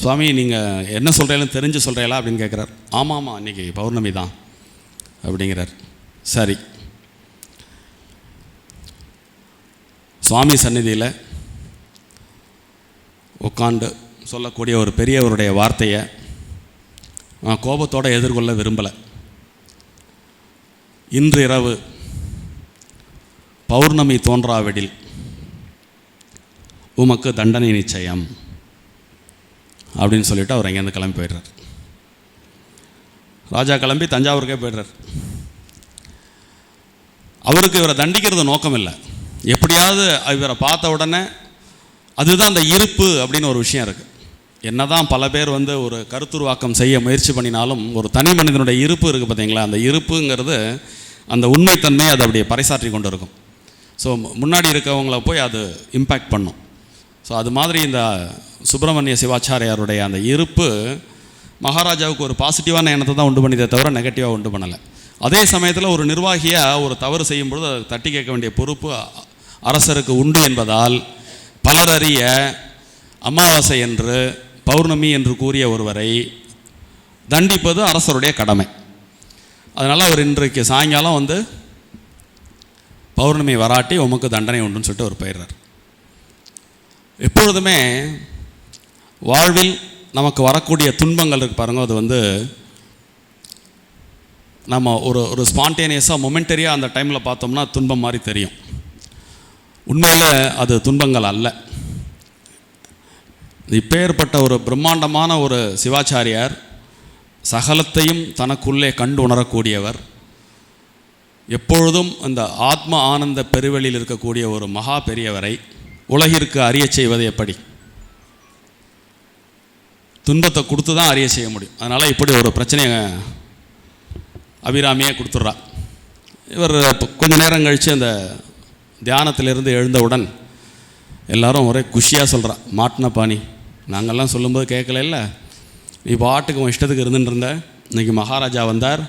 சுவாமி நீங்கள் என்ன சொல்கிறீங்களு தெரிஞ்சு சொல்கிறீங்களா அப்படின்னு கேட்குறார். ஆமாம் இன்றைக்கி பௌர்ணமி தான் அப்படிங்கிறார். சரி, சுவாமி சந்நிதியில் உட்காண்டு சொல்லக்கூடிய ஒரு பெரியவருடைய வார்த்தையை நான் கோபத்தோடு எதிர்கொள்ள விரும்பலை. இன்று இரவு பௌர்ணமி தோன்றாவிடில் உமக்கு தண்டனை நிச்சயம் அப்படின்னு சொல்லிவிட்டு அவர் அங்கேருந்து கிளம்பி போயிடுறார். ராஜா கிளம்பி தஞ்சாவூருக்கே போய்டுறார். அவருக்கு இவரை தண்டிக்கிறது நோக்கம் இல்லை. எப்படியாவது இவரை பார்த்த உடனே அதுதான் அந்த இருப்பு அப்படின்னு ஒரு விஷயம் இருக்குது. என்ன தான் பல பேர் வந்து ஒரு கருத்துருவாக்கம் செய்ய முயற்சி பண்ணினாலும் ஒரு தனி மனிதனுடைய இருப்பு இருக்குது பார்த்தீங்களா, அந்த இருப்புங்கிறது அந்த உண்மைத்தன்மை அதை அப்படியே பறைசாற்றி கொண்டு இருக்கும். ஸோ முன்னாடி இருக்கவங்கள போய் அது இம்பேக்ட் பண்ணும். ஸோ அது மாதிரி இந்த சுப்பிரமணிய சிவாச்சாரியாருடைய அந்த இருப்பு மகாராஜாவுக்கு ஒரு பாசிட்டிவான எண்ணத்தை தான் உண்டு பண்ணியதை தவிர நெகட்டிவாக உண்டு பண்ணலை. அதே சமயத்தில் ஒரு நிர்வாகியாக ஒரு தவறு செய்யும்பொழுது அதை தட்டி கேட்க வேண்டிய பொறுப்பு அரசருக்கு உண்டு என்பதால் பலரறிய அமாவாசை என்று பௌர்ணமி என்று கூறிய ஒருவரை தண்டிப்பது அரசருடைய கடமை. அதனால் அவர் இன்றைக்கு சாயங்காலம் வந்து பௌர்ணமி வராட்டி உமக்கு தண்டனை உண்டுன்னு சொல்லிட்டு அவர் போயிடுறார். எப்பொழுதுமே வாழ்வில் நமக்கு வரக்கூடிய துன்பங்கள் இருக்குது பாருங்கள், அது வந்து நம்ம ஒரு ஸ்பான்டேனியஸாக மொமெண்டரியாக அந்த டைமில் பார்த்தோம்னா துன்பம் மாதிரி தெரியும். உண்மையில் அது துன்பங்கள் அல்ல. இப்பேற்பட்ட ஒரு பிரம்மாண்டமான ஒரு சிவாச்சாரியார், சகலத்தையும் தனக்குள்ளே கண்டு உணரக்கூடியவர், எப்பொழுதும் அந்த ஆத்ம ஆனந்த பெருவெளியில் இருக்கக்கூடிய ஒரு மகா பெரியவரை உலகிற்கு அறிய செய்வது எப்படி? துன்பத்தை கொடுத்து தான் அறிய செய்ய முடியும். அதனால் இப்படி ஒரு பிரச்சனையை அபிராமியே கொடுத்துட்றா. இவர் கொஞ்ச நேரம் கழித்து அந்த தியானத்திலிருந்து எழுந்தவுடன் எல்லாரும் ஒரே குஷியாக சொல்கிறா, மாட்டின பாணி, நாங்கள்லாம் சொல்லும்போது கேட்கல இல்லை, நீ பாட்டுக்கு உன் இஷ்டத்துக்கு இருந்துட்டு இருந்த, இன்றைக்கி மகாராஜா வந்தார்,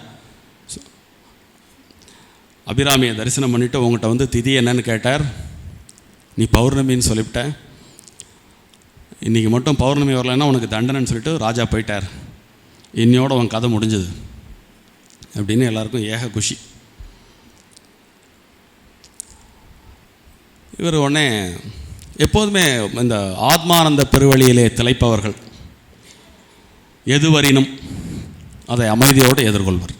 அபிராமியை தரிசனம் பண்ணிவிட்டு உங்கள்கிட்ட வந்து திதி என்னன்னு கேட்டார், நீ பௌர்ணமின்னு சொல்லிவிட்ட, இன்றைக்கி மட்டும் பௌர்ணமி வரலைன்னா உனக்கு தண்டனைன்னு சொல்லிட்டு ராஜா போயிட்டார், இன்னையோட உன் கதை முடிஞ்சது அப்படின்னு எல்லாருக்கும் ஏக குஷி. இவர் உடனே எப்போதுமே இந்த ஆத்மானந்த பெருவழியிலே திளைப்பவர்கள் எதுவரினும் அதை அமைதியோடு எதிர்கொள்வர்.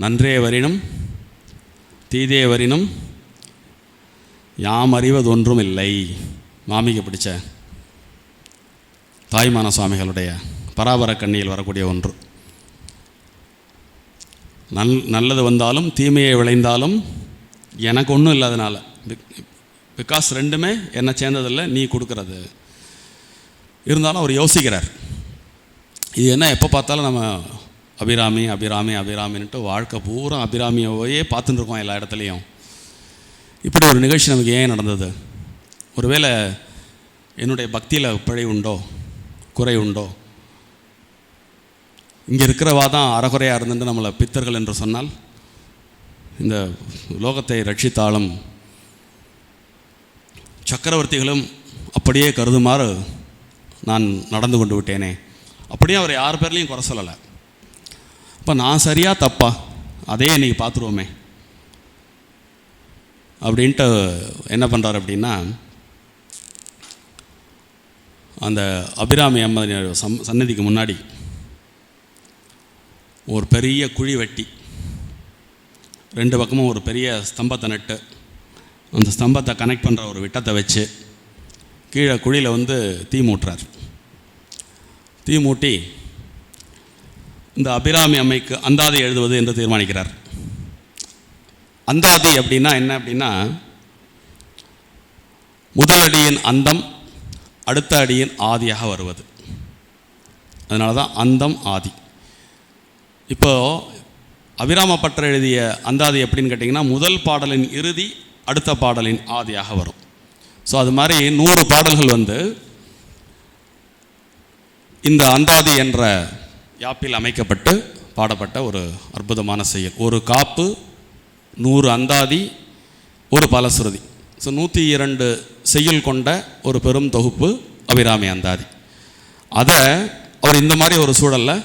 நன்றே வரினும் தீதே வரினும் யாம் அறிவது ஒன்றும் இல்லை. மாமிக்கு பிடிச்ச தாய்மான சுவாமிகளுடைய பராபர கண்ணியில் வரக்கூடிய ஒன்று. நல்லது வந்தாலும் தீமையை விளைந்தாலும் எனக்கு ஒன்றும் இல்லாதனால, பிகாஸ் ரெண்டுமே என்னை சேர்ந்ததில்லை, நீ கொடுக்கறது. இருந்தாலும் அவர் யோசிக்கிறார், இது என்ன எப்போ பார்த்தாலும் நம்ம அபிராமி அபிராமி அபிராமின்ட்டு வாழ்க்கை பூரா அபிராமியவே பார்த்துட்டு இருக்கோம் எல்லா இடத்துலையும். இப்படி ஒரு நிகழ்ச்சி நமக்கு ஏன் நடந்தது? ஒருவேளை என்னுடைய பக்தியில் பிழை உண்டோ, குறை உண்டோ? இங்கே இருக்கிறவா தான் அறகுறையாக இருந்துட்டு நம்மளை பித்தர்கள் என்று சொன்னால், இந்த லோகத்தை ரட்சித்தாலும் சக்கரவர்த்திகளும் அப்படியே கருதுமாறு நான் நடந்து கொண்டு விட்டேனே, அப்படியே அவர் யார் பேர்லையும் குறை சொல்லலை. இப்போ நான் சரியா தப்பா அதே இன்றைக்கி பார்த்துருவோமே அப்படின்ட்டு என்ன பண்ணுறாரு அப்படின்னா, அந்த அபிராமி அம்மா சன்னதிக்கு முன்னாடி ஒரு பெரிய குழி வெட்டி 2 பக்கமும் ஒரு பெரிய ஸ்தம்பத்தை நட்டு அந்த ஸ்தம்பத்தை கனெக்ட் பண்ணுற ஒரு விட்டத்தை வச்சு கீழே குழியில் வந்து தீ மூட்டுறார். தீ மூட்டி இந்த அபிராமி அம்மைக்கு அந்தாதி எழுதுவது என்று தீர்மானிக்கிறார். அந்தாதி அப்படின்னா என்ன அப்படின்னா, முதல் அடியின் அந்தம் அடுத்த அடியின் ஆதியாக வருவது. அதனால தான் அந்தம் ஆதி. இப்போது அபிராம பட்டர் எழுதிய அந்தாதி எப்படின்னு கேட்டிங்கன்னா, முதல் பாடலின் இறுதி அடுத்த பாடலின் ஆதியாக வரும். ஸோ அது மாதிரி 100 பாடல்கள் வந்து இந்த அந்தாதி என்ற யாப்பில் அமைக்கப்பட்டு பாடப்பட்ட ஒரு அற்புதமான செயல். ஒரு காப்பு, 100 அந்தாதி, ஒரு பலசுருதி. ஸோ 102 செய்யுள் கொண்ட ஒரு பெரும் தொகுப்பு அபிராமி அந்தாதி. அதை அவர் இந்த மாதிரி ஒரு சூழலில்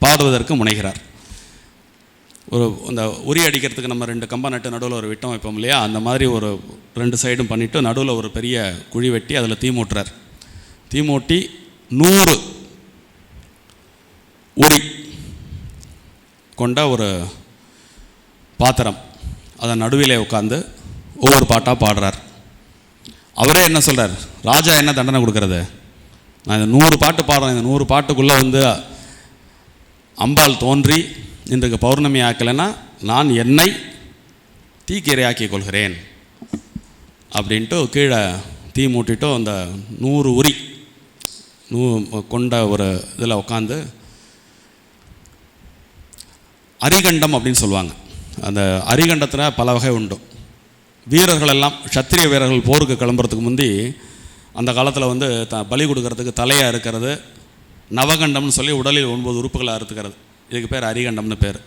பாடுவதற்கு முனைகிறார். ஒரு அந்த உரி அடிக்கிறதுக்கு நம்ம 2 கம்பை நட்டு நடுவில் ஒரு விட்டம் வைப்போம் இல்லையா, அந்த மாதிரி ஒரு 2 சைடும் பண்ணிவிட்டு நடுவில் ஒரு பெரிய குழி வெட்டி அதில் தீ மூட்டுறார். தீ மூட்டி 100 உரி கொண்ட ஒரு பாத்திரம் அதை நடுவிலே உட்காந்து ஒவ்வொரு பாட்டாக பாடுறார். அவரே என்ன சொல்கிறார், ராஜா என்ன தண்டனை கொடுக்கறது, நான் இந்த 100 பாட்டு பாடுறேன், இந்த 100 பாட்டுக்குள்ளே வந்து அம்பாள் தோன்றி இன்றைக்கு பௌர்ணமி ஆக்கலைன்னா நான் என்னை தீக்கிரையாக்கி கொள்கிறேன் அப்படின்ட்டு கீழே தீ மூட்டிட்டு அந்த 100 உரி கொண்ட ஒரு இதில் உட்காந்து அரிகண்டம் அப்படின்னு சொல்லுவாங்க. அந்த அரிகண்டத்தில் பல வகை உண்டு. வீரர்கள் எல்லாம் சத்திரிய வீரர்கள் போருக்கு கிளம்புறதுக்கு முந்தி அந்த காலத்தில் வந்து பலி கொடுக்கறதுக்கு தலையாக இருக்கிறது நவகண்டம்னு சொல்லி உடலில் 9 உறுப்புகளை அறுத்துக்கிறது. இதுக்கு பேர் அரிகண்டம்னு பேர்.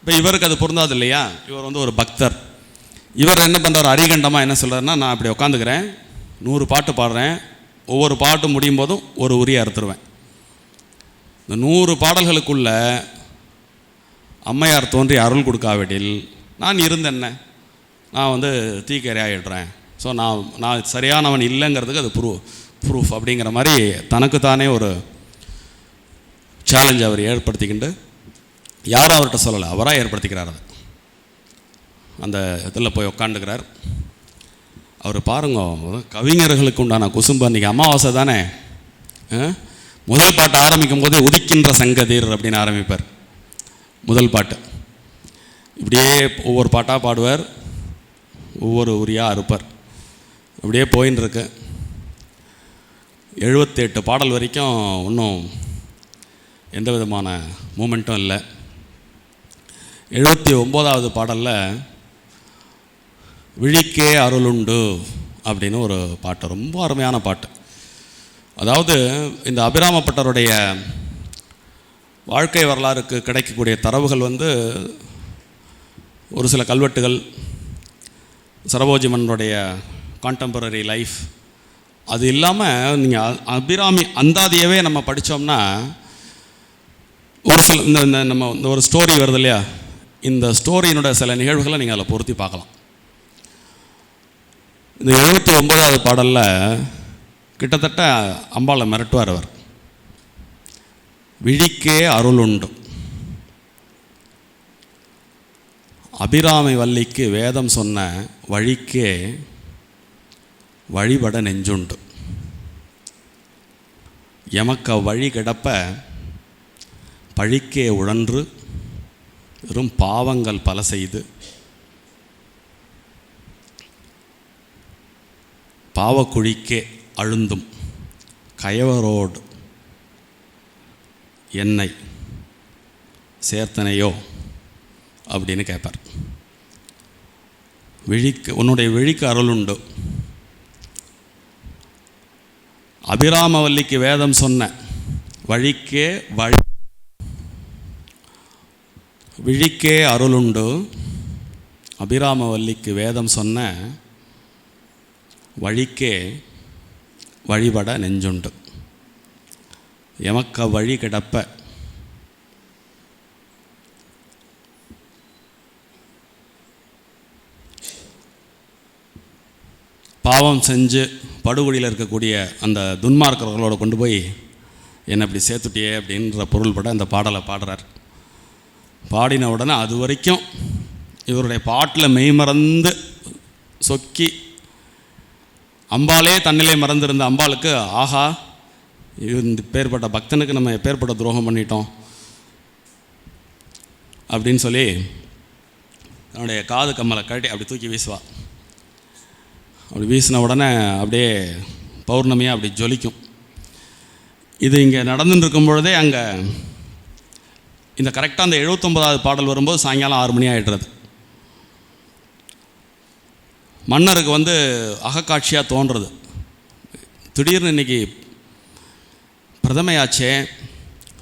இப்போ இவருக்கு அது பொருந்தாது இல்லையா, இவர் வந்து ஒரு பக்தர். இவர் என்ன பண்ணுறார், அரிகண்டமாக என்ன சொல்கிறாருன்னா, நான் அப்படி உட்காந்துக்கிறேன், 100 பாட்டு பாடுறேன், ஒவ்வொரு பாட்டு முடியும் போதும் ஒரு உரியை அறுத்துருவேன். இந்த 100 பாடல்களுக்குள்ள அம்மையார் தோன்றி அருள் கொடுக்காவிடில் நான் இருந்தேன்ன, நான் வந்து தீக்கரையாயிடுறேன். ஸோ நான் சரியானவன் இல்லைங்கிறதுக்கு அது ப்ரூஃப் அப்படிங்கிற மாதிரி தனக்குத்தானே ஒரு சேலஞ்ச் அவர் ஏற்படுத்திக்கிண்டு, யாரும் அவர்கிட்ட சொல்லலை, அவராக ஏற்படுத்திக்கிறார். அதை அந்த இதில் போய் உக்காண்டுக்கிறார். அவர் பாருங்க, கவிஞர்களுக்கு உண்டான குசும்பு. அன்றைக்கி அமாவாசை தானே, முதல் பாட்டு ஆரம்பிக்கும் போதே உதிக்கின்ற சங்கதீர் அப்படின்னு ஆரம்பிப்பார். முதல் பாட்டு இப்படியே ஒவ்வொரு பாட்டாக பாடுவார், ஒவ்வொரு உரியாக அறுப்பார். அப்படியே போயின்னு இருக்கு. 78 பாடல் வரைக்கும் இன்னும் எந்த விதமான மூமெண்ட்டும் இல்லை. 79வது பாடலில் விழிக்கே அருளுண்டு அப்படின்னு ஒரு பாட்டு, ரொம்ப அருமையான பாட்டு. அதாவது இந்த அபிராமப்பட்டருடைய வாழ்க்கை வரலாறுக்கு கிடைக்கக்கூடிய தரவுகள் வந்து ஒரு சில கல்வெட்டுகள், சரபோஜி மன்னருடைய கான்டெம்பரரி லைஃப், அது இல்லாமல் நீங்கள் அபிராமி அந்தாதியவே நம்ம படித்தோம்னா ஒரு சில இந்த நம்ம இந்த ஒரு ஸ்டோரி வருது இல்லையா, இந்த ஸ்டோரியினோட சில நிகழ்வுகளை நீங்கள் அதில் பொருத்தி பார்க்கலாம். இந்த 79வது பாடலில் கிட்டத்தட்ட அம்பாளை மிரட்டுவார் அவர். விழிக்கே அருள் உண்டு, அபிராமி வள்ளிக்கு வேதம் சொன்ன வழிக்கே வழிபட நெஞ்சுண்டு, எமக்க வழி கிடப்ப பழிக்கே உழன்று வெறும் பாவங்கள் பல செய்து பாவக்குழிக்கே அழுந்தும் கயவரோடு என்னை சேர்த்தனையோ அப்படின்னு கேட்பார். விழிக்கு உன்னுடைய விழிக்கு அருள் உண்டு, அபிராமவல்லிக்கு வேதம் சொன்ன வழிக்கே விழிக்கே அருளுண்டு, அபிராமவல்லிக்கு வேதம் சொன்ன வழிக்கே வழிபட நெஞ்சுண்டு, எமக்க வழி கிடப்ப பாவம் செஞ்சு படுகொடியில் இருக்கக்கூடிய அந்த துன்மார்க்கர்களோட கொண்டு போய் என்னை அப்படி சேர்த்துட்டியே அப்படின்ற பொருள்பட அந்த பாடலை பாடுறார். பாடின உடனே அது வரைக்கும் இவருடைய பாட்டில் மெய்மறந்து சொக்கி அம்பாலே தன்னிலே மறந்திருந்த அம்பாளுக்கு, ஆஹா இந்த பேர்பட்ட பக்தனுக்கு நம்ம எப்பேற்பட்ட துரோகம் பண்ணிட்டோம் அப்படின்னு சொல்லி தன்னுடைய காது கம்மலை கழட்டி அப்படி தூக்கி வீசுவா. அப்படி வீசின உடனே அப்படியே பௌர்ணமியாக அப்படி ஜொலிக்கும். இது இங்கே நடந்துட்டு இருக்கும் பொழுதே அங்கே இந்த கரெக்டாக அந்த 79வது பாடல் வரும்போது சாயங்காலம் 6 மணி ஆகிடுறது. மன்னருக்கு அகக்காட்சியாக தோன்றுறது. திடீர்னு இன்றைக்கி பிரதமையாச்சே,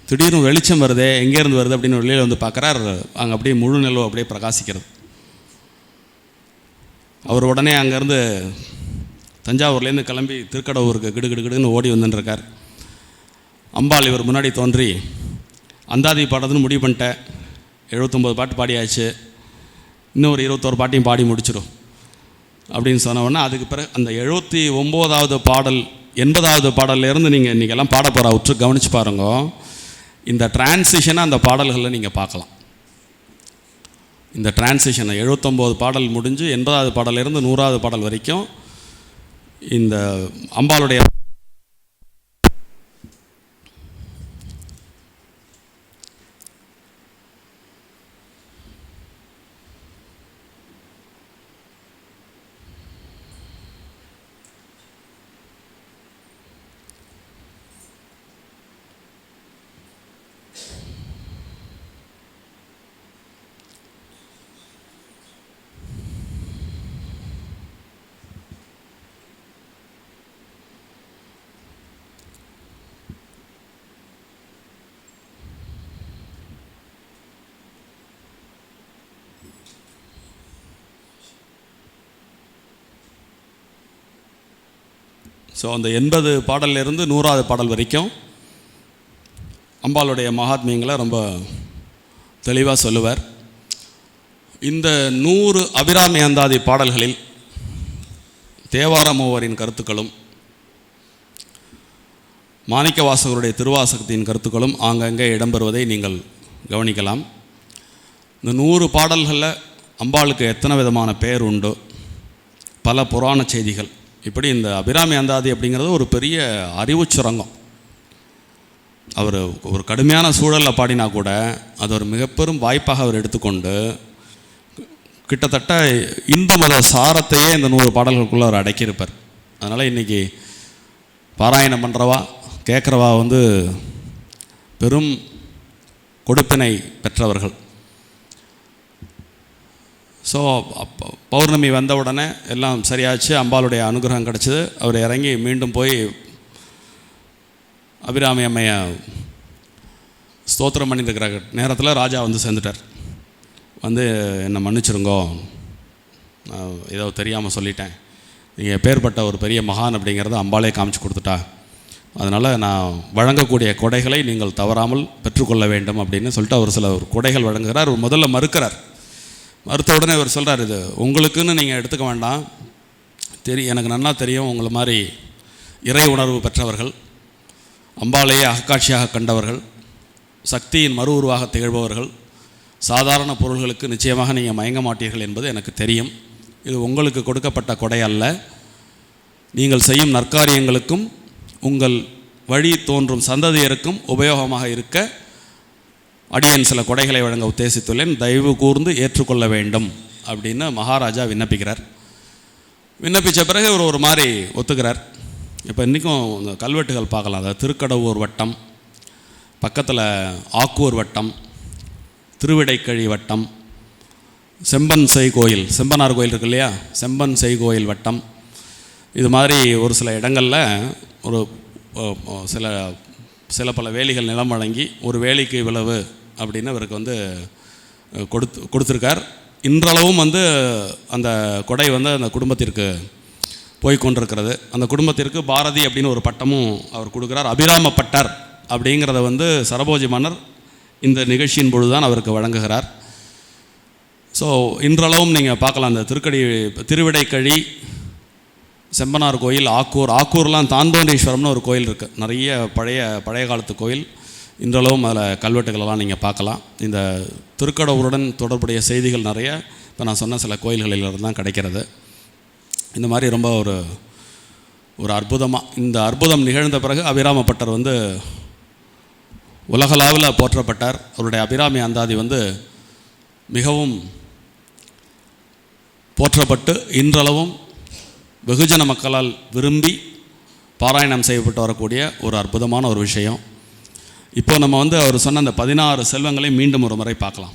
திடீர்னு வெளிச்சம் வருதே, எங்கேருந்து வருது அப்படின்னு வெளியில் பார்க்குறார். அங்கே அப்படியே முழு நிலவு அப்படியே பிரகாசிக்கிறது. அவர் உடனே அங்கேருந்து தஞ்சாவூர்லேருந்து கிளம்பி திருக்கடவுருக்கு கிடுகிடுன்னு ஓடி வந்துட்டுருக்கார். அம்பாள் இவர் முன்னாடி தோன்றி, அந்தாதி பாடுறதுன்னு முடிவு பண்ணிட்டேன், 79 பாட்டு பாடியாச்சு, இன்னும் ஒரு 21 பாட்டையும் பாடி முடிச்சிடும் அப்படின்னு சொன்னோன்னா, அதுக்கு பிறகு அந்த 79வது பாடல் 80வது பாடல்லேருந்து நீங்கள் இன்றைக்கெல்லாம் பாட போகிற உற்று கவனித்து பாருங்க. இந்த டிரான்சிஷனை அந்த பாடல்களில் நீங்கள் பார்க்கலாம். இந்த டிரான்சிஷனை 79 பாடல் முடிஞ்சு 80வது பாடலேருந்து 100வது பாடல் வரைக்கும் இந்த அம்பாளுடைய ஸோ அந்த 80 பாடல்லேருந்து 100வது பாடல் வரைக்கும் அம்பாளுடைய மகாத்மியங்களை ரொம்ப தெளிவாக சொல்லுவார். இந்த 100 அபிராமி அந்தாதி பாடல்களில் தேவார மூவரின் கருத்துக்களும் மாணிக்க வாசகருடைய திருவாசகத்தின் கருத்துக்களும் ஆங்கங்கே இடம்பெறுவதை நீங்கள் கவனிக்கலாம். இந்த 100 பாடல்களில் அம்பாளுக்கு எத்தனை விதமான பெயர் உண்டோ, பல புராண செய்திகள், இப்படி இந்த அபிராமி அந்தாதி அப்படிங்கிறது ஒரு பெரிய அறிவு சுரங்கம். அவர் ஒரு கடுமையான சூழலில் பாடினா கூட அது ஒரு மிகப்பெரும் வாய்ப்பாக அவர் எடுத்துக்கொண்டு கிட்டத்தட்ட இந்து மத சாரத்தையே இந்த 100 பாடல்களுக்குள்ளே அவர் அடக்கியிருப்பார். அதனால் இன்றைக்கி பாராயணம் பண்ணுறவா கேட்குறவா பெரும் கொடுப்பினை பெற்றவர்கள். ஸோ பௌர்ணமி வந்த உடனே எல்லாம் சரியாச்சு, அம்பாளுடைய அனுகிரகம் கிடச்சிது. அவர் இறங்கி மீண்டும் போய் அபிராமி அம்மையை ஸ்தோத்திரம் பண்ணியிருக்கிற நேரத்தில் ராஜா சேர்ந்துட்டார். என்னை மன்னிச்சிருங்கோ, ஏதோ தெரியாமல் சொல்லிட்டேன் நீங்கள் எப்பேற்பட்ட ஒரு பெரிய மகான் அப்படிங்கிறத அம்பாளே காமிச்சு கொடுத்துட்டா. அதனால் நான் வழங்கக்கூடிய கொடைகளை நீங்கள் தவறாமல் பெற்றுக்கொள்ள வேண்டும் அப்படின்னு சொல்லிட்டு அவர் சில ஒரு கொடைகள் வழங்குகிறார். அவர் முதல்ல மறுக்கிறார். மறுத்த உடனே அவர் சொல்கிறார், இது உங்களுக்குன்னு நீங்கள் எடுத்துக்க வேண்டாம், எனக்கு நன்னா தெரியும், உங்களை மாதிரி இறை உணர்வு பெற்றவர்கள், அம்பாளையே அகக்காட்சியாக கண்டவர்கள், சக்தியின் மறு உருவாக திகழ்பவர்கள், சாதாரண பொருள்களுக்கு நிச்சயமாக நீங்கள் மயங்க மாட்டீர்கள் என்பது எனக்கு தெரியும். இது உங்களுக்கு கொடுக்கப்பட்ட கொடை அல்ல. நீங்கள் செய்யும் நற்காரியங்களுக்கும் உங்கள் வழி தோன்றும் சந்ததியருக்கும் உபயோகமாக இருக்க அடியேன் சில கொடைகளை வழங்க உத்தேசித்துள்ளேன், தயவு கூர்ந்து ஏற்றுக்கொள்ள வேண்டும் அப்படின்னு மகாராஜா விண்ணப்பிக்கிறார். விண்ணப்பித்த பிறகு ஒரு மாதிரி ஒத்துக்கிறார். இப்போ இன்றைக்கும் இந்த கல்வெட்டுகள் பார்க்கலாம். அதாவது திருக்கடவூர் வட்டம், பக்கத்தில் ஆக்கூர் வட்டம், திருவிடைக்கழி வட்டம், செம்பன் செய் கோயில், செம்பனார் கோயில் இருக்கு இல்லையா, செம்பன் செய் கோயில் வட்டம், இது மாதிரி ஒரு சில இடங்களில் ஒரு சில பல வேலிகள் நிலம் வழங்கி ஒரு வேலிக்கு இவ்வளவு அப்படின்னு அவருக்கு கொடுத்துருக்கார். இன்றளவும் அந்த கொடை அந்த குடும்பத்திற்கு போய் கொண்டிருக்கிறது. அந்த குடும்பத்திற்கு பாரதி அப்படின்னு ஒரு பட்டமும் அவர் கொடுக்குறார். அபிராம பட்டர் அப்படிங்கிறத சரபோஜி மன்னர் இந்த நிகழ்ச்சியின் பொழுது தான் அவருக்கு வழங்குகிறார். ஸோ இன்றளவும் நீங்கள் பார்க்கலாம், அந்த திருவிடைக்கழி, செம்பனார் கோயில், ஆக்கூர்லாம் தாந்தோன்றீஸ்வரம்னு ஒரு கோயில் இருக்குது. நிறைய பழைய காலத்து கோயில். இன்றளவும் அதில் கல்வெட்டுகளெல்லாம் நீங்கள் பார்க்கலாம். இந்த திருக்கடவுருடன் தொடர்புடைய செய்திகள் நிறைய இப்போ நான் சொன்ன சில கோயில்களிலிருந்து தான் கிடைக்கிறது. இந்த மாதிரி ரொம்ப ஒரு அற்புதமாக இந்த அற்புதம் நிகழ்ந்த பிறகு அபிராமப்பட்டர் உலகளாவில் போற்றப்பட்டார். அவருடைய அபிராமி அந்தாதி மிகவும் போற்றப்பட்டு இன்றளவும் வெகுஜன மக்களால் விரும்பி பாராயணம் செய்யப்பட்டு வரக்கூடிய ஒரு அற்புதமான ஒரு விஷயம். இப்போ நம்ம அவர் சொன்ன அந்த 16 செல்வங்களை மீண்டும் ஒரு முறை பார்க்கலாம்.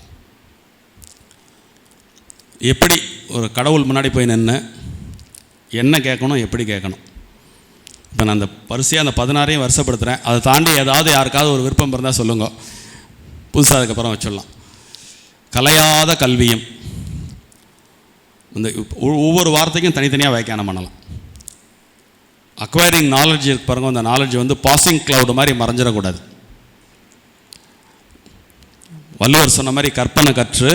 எப்படி ஒரு கடவுள் முன்னாடி போய் நின்று என்ன கேட்கணும், எப்படி கேட்கணும். இப்போ நான் அந்த வரிசையாக அந்த 16ஐயும் வருஷப்படுத்துகிறேன். அதை தாண்டி ஏதாவது யாருக்காவது ஒரு விருப்பம் இருந்தால் சொல்லுங்க, புதுசாக அதுக்கப்புறம் வச்சிடலாம். கலையாத கல்வியும், இந்த ஒவ்வொரு வார்த்தைக்கும் தனித்தனியாக வியாக்கியானம் பண்ணலாம். அக்வயரிங் நாலேஜ் இருக்கு பாருங்க, அந்த நாலேஜ் பாசிங் கிளவுட் மாதிரி மறைஞ்சிடக்கூடாது. வள்ளுவர் சொன்ன மாதிரி கற்பனை கற்று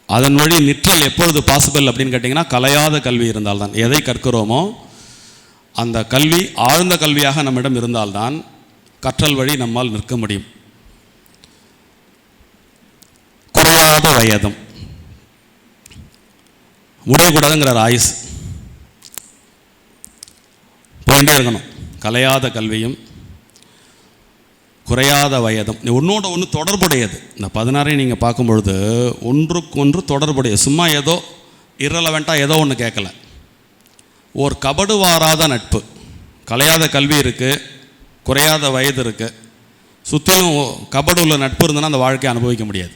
அதன் வழி நிற்றல் எப்பொழுது பாசிபிள் அப்படின்னு கேட்டிங்கன்னா, கலையாத கல்வி இருந்தால்தான். எதை கற்கிறோமோ அந்த கல்வி ஆழ்ந்த கல்வியாக நம்மிடம் இருந்தால்தான் கற்றல் வழி நம்மால் நிற்க முடியும். குறையாத வயதும், முடியக்கூடாதுங்கிறார் ஆயுஸ், போயிட்டே இருக்கணும். கலையாத கல்வியும் குறையாத வயதும், ஒன்றோட ஒன்று தொடர்புடையது. இந்த 16ஐயும் நீங்கள் பார்க்கும்பொழுது ஒன்றுக்கொன்று தொடர்புடைய, சும்மா ஏதோ இரலவெண்ட்டாக ஏதோ ஒன்று கேட்கல. ஒரு கபடு வாராத நட்பு. கலையாத கல்வி இருக்குது, குறையாத வயது இருக்குது, சுற்றிலும் கபடு உள்ள நட்பு இருந்ததுன்னா அந்த வாழ்க்கையை அனுபவிக்க முடியாது.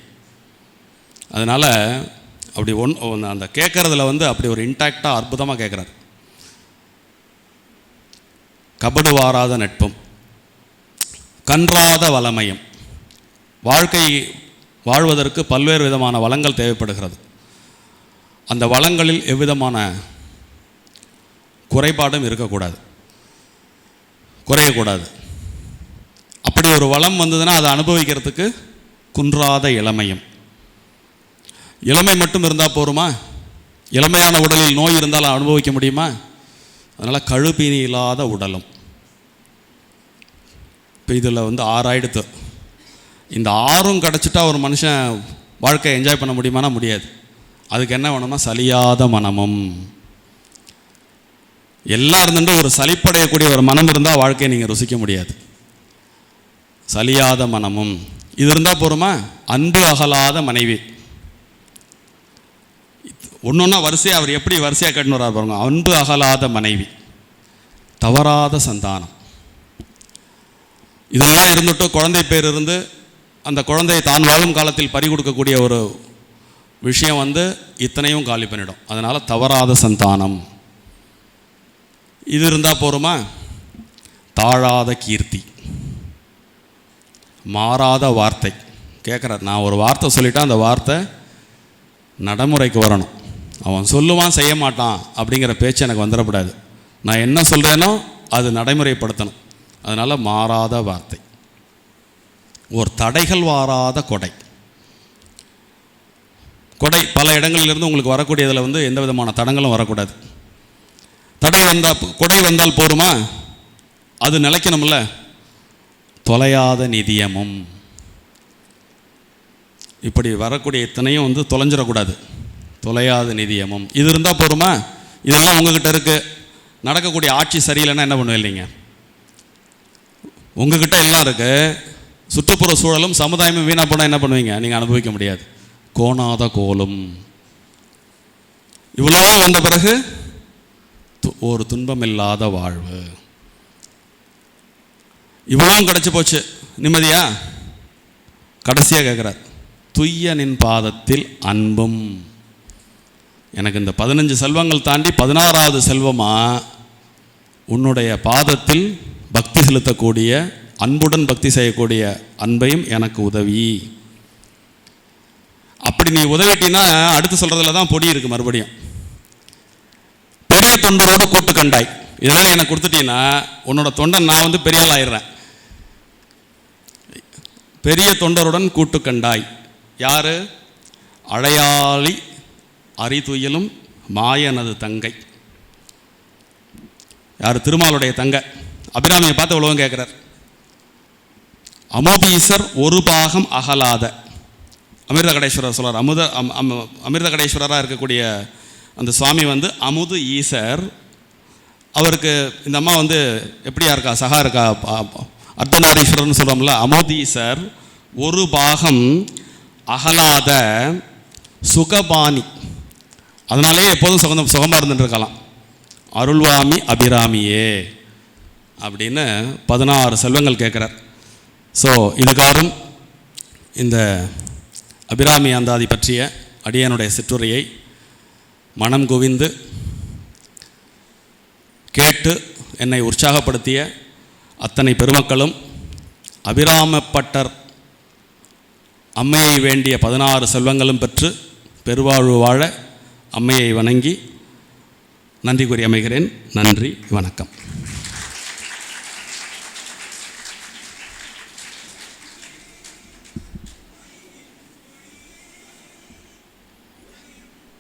அதனால் அப்படி அந்த கேட்குறதுல அப்படி ஒரு இன்டாக்டாக அற்புதமாக கேட்குறாரு. கபடு வாராத நட்பும் கன்றாத வளமையும். வாழ்க்கை வாழ்வதற்கு பல்வேறு விதமான வளங்கள் தேவைப்படுகிறது. அந்த வளங்களில் எவ்விதமான குறைபாடும் இருக்கக்கூடாது, குறையக்கூடாது. அப்படி ஒரு வளம் வந்ததுன்னா அதை அனுபவிக்கிறதுக்கு குன்றாத இளமையும். இளமை மட்டும் இருந்தால் போருமா? இளமையான உடலில் நோய் இருந்தால் அனுபவிக்க முடியுமா? அதனால் கழுப்பினி இல்லாத உடலும். இப்போ இதில் 6 ஆயிடுத்து. இந்த 6ம் கிடச்சிட்டா ஒரு மனுஷன் வாழ்க்கையை என்ஜாய் பண்ண முடியுமானா முடியாது. அதுக்கு என்ன வேணும்னா சலியாத மனமும். எல்லாம் இருந்துட்டு ஒரு சலிப்படையக்கூடிய ஒரு மனம் இருந்தால் வாழ்க்கையை நீங்கள் ருசிக்க முடியாது. சலியாத மனமும் இது இருந்தால் போருமா? அன்பு அகலாத மனைவி. ஒன்றொன்னா வரிசையாக அவர் எப்படி வரிசையாக கட்டின்னு வர்றார் பாருங்க. அன்பு அகலாத மனைவி, தவறாத சந்தானம். இதெல்லாம் இருந்துட்டு குழந்தை பேர் இருந்து அந்த குழந்தையை தான் வாழும் காலத்தில் பறி கொடுக்கக்கூடிய ஒரு விஷயம் இத்தனையும் காலி பண்ணிடும். அதனால் தவறாத சந்தானம் இது இருந்தால் போருமா? தாழாத கீர்த்தி, மாறாத வார்த்தை. கேட்குறார், நான் ஒரு வார்த்தை சொல்லிட்டா அந்த வார்த்தை நடைமுறைக்கு வரணும். அவன் சொல்லுவான் செய்ய மாட்டான் அப்படிங்கிற பேச்சு எனக்கு வந்துடக்கூடாது. நான் என்ன சொல்கிறேனோ அது நடைமுறைப்படுத்தணும். அதனால் மாறாத வார்த்தை, ஒரு தடைகள் வாராத கொடை. கொடை பல இடங்களிலிருந்து உங்களுக்கு வரக்கூடியதில் வந்து எந்த விதமான தடங்களும் வரக்கூடாது. தடை வந்தால் கொடை வந்தால் போருமா? அது நிலைக்கணும்ல. தொலையாத நிதியமும், இப்படி வரக்கூடிய இத்தனையும் வந்து தொலைஞ்சிடக்கூடாது. தொலையாத நிதியமும் இது இருந்தால் போருமா? இதெல்லாம் உங்ககிட்ட இருக்குது. நடக்கக்கூடிய ஆட்சி சரியில்லைன்னா என்ன பண்ணுவேன் இல்லைங்க? உங்ககிட்ட எல்லாம் இருக்குது, சுற்றுப்புற சூழலும் சமுதாயமும் வீணாக போனால் என்ன பண்ணுவீங்க? நீங்கள் அனுபவிக்க முடியாது. கோணாத கோலும் இவ்வளவும் வந்த பிறகு ஒரு துன்பமில்லாத வாழ்வு. இவ்வளவும் கிடச்சி போச்சு, நிம்மதியா? கடைசியாக கேட்குறார், துய்ய நின் பாதத்தில் அன்பும். எனக்கு இந்த 15 செல்வங்கள் தாண்டி 16வது செல்வமா உன்னுடைய பாதத்தில் பக்தி செலுத்தக்கூடிய, அன்புடன் பக்தி செய்யக்கூடிய அன்பையும் எனக்கு உதவி. அப்படி நீ உதவிட்டினா அடுத்து சொல்கிறதுல தான் பொடி இருக்குது. மறுபடியும் பெரிய தொண்டரோடு கூட்டு கண்டாய், இதெல்லாம் எனக்கு கொடுத்துட்டீங்கன்னா உன்னோட தொண்டன் நான் வந்து பெரிய ஆள் ஆயிடுறேன். பெரிய தொண்டருடன் கூட்டு கண்டாய். யார்? அழையாளி அறிதுயிலும் மாயனது தங்கை. யார்? திருமாலுடைய தங்கை. அபிராமியை பார்த்து உலகம் கேட்குறார். அமுதீசர் ஒரு பாகம் அகலாத. அமிர்த கடேஸ்வரர் சொல்கிறார். அமிர்த கடேஸ்வரராக இருக்கக்கூடிய அந்த சுவாமி வந்து அமுது ஈசர். அவருக்கு இந்த அம்மா வந்து எப்படியா இருக்கா? சகா இருக்கா? அர்த்தநாரீஸ்வரர்னு சொல்கிறோம்ல. அமுதீசர் ஒரு பாகம் அகலாத சுகபாணி. அதனாலே எப்போதும் சுகமாக இருந்துட்டு இருக்கலாம். அருள்வாமி அபிராமியே அப்படின்னு 16 செல்வங்கள் கேட்குறார். ஸோ இதுக்காரும் இந்த அபிராமி அந்தாதி பற்றிய அடியனுடைய சிற்றுரையை மனம் குவிந்து கேட்டு என்னை உற்சாகப்படுத்திய அத்தனை பெருமக்களும் அபிராமப்பட்டர் அம்மையை வேண்டிய 16 செல்வங்களும் பெற்று பெருவாழ்வு வாழ அம்மையை வணங்கி நன்றி கூறி அமைகிறேன். நன்றி, வணக்கம்.